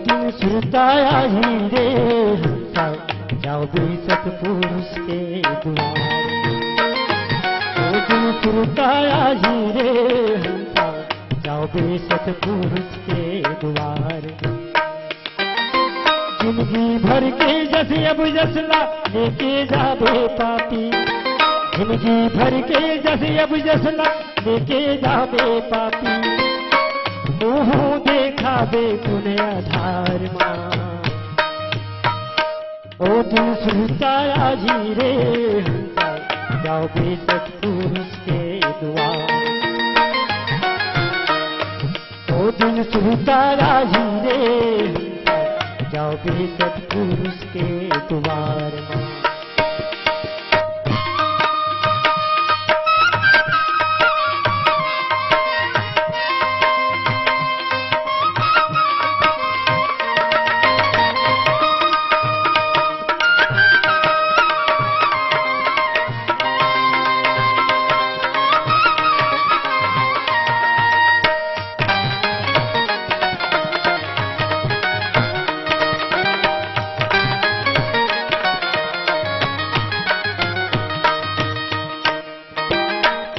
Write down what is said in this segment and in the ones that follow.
दिन सुरताया ही रे हंसा जाओ भी सतपुरुष के द्वार। ओ दिन सुरताया ही रे हंसा जाओ भी सतपुरुष के द्वार। जिंदगी भर के जस अब जसला लेके जावे पापी, जिंदगी भर के जस अब जसला लेके जावे पापी। मुँह देखा बे पुण्य आधार माँ, ओ दिन सुरताया जी रे हंसा जाओ बे सतपुरुष के द्वार। ओ दिन सुरताया जी रे हंसा जाओ बे सतपुरुष के द्वार माँ।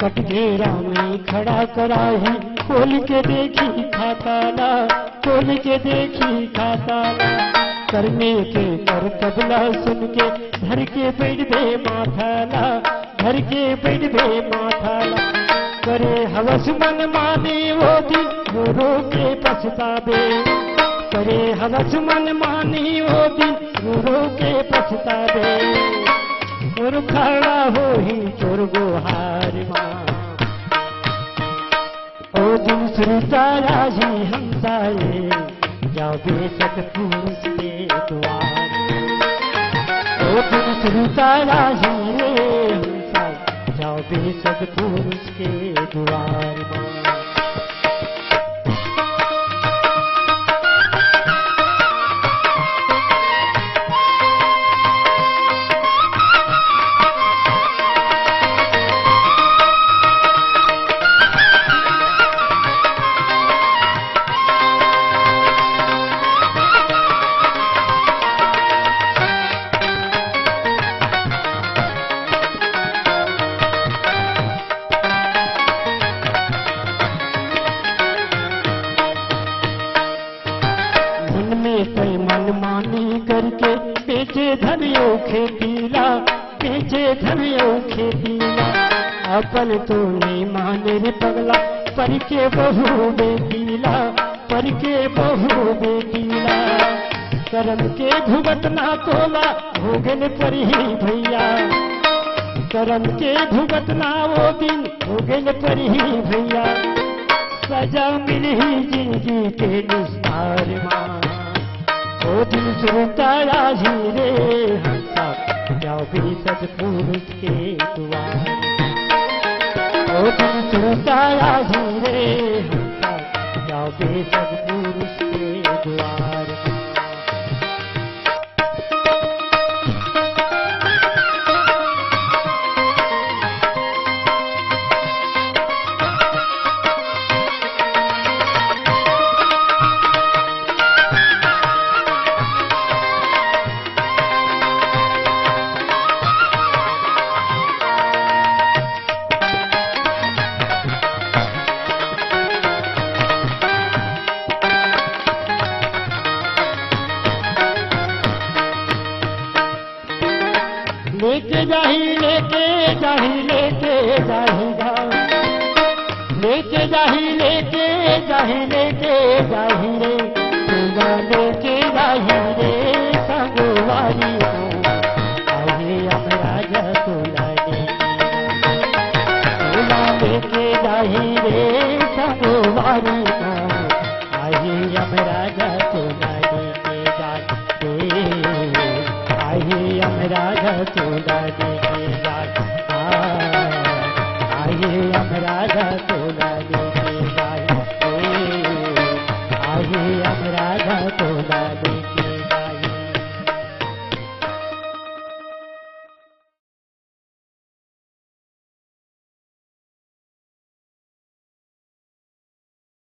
कटघेरा में खड़ा कराही खोल के देखी खाताला, खोल के देखी खाताला। करने के कर तबला सुन के धर के बैठ दे माथाला, धर के बैठ दे माथाला। करे हवस मन माने वो दिन रो रो के पछतावे, करे हवस मन मानी वो दिन रो रो के पछतावे। और खड़ा हो ही चोर गोहार माँ, ओ दिन सुरताया जी हंसाए जाओ बे सतपुरुष के द्वार। ओ दिन सुरताया जी रे हंसाए जाओ बे सतपुरुष के द्वार माँ। मनमानी करके बेचे धनियो खेतीला, बेचे धनियो खेतीला। अपन तो नहीं माने रे पगला पर के बहू बेटीला, पर के बहू बेटीला। करम के भुगतना तोला भोगन पर ही भैया, करम के भुगतना वो दिन भोगन पर ही भैया। सजा मिली जिंदगी के निस्तार माँ, ओ दिन सुरताया जी रे हंसा जाओ भी सतपुरुष के द्वार। ओ दिन सुरताया जी रे हंसा जाओ भी सतपुरुष के द्वार। लेके जाही लेके जाही लेके जाही गाँव, लेके जाही लेके जाही लेके जाही रे पूरा लेके जाही रे संगवारी को आगे अमराज तुलाने। पूरा लेके जाही रे संगवारी को आगे अमराज तुलाने के जाते, आगे अमराज तुलाने के जाते, आगे अमराज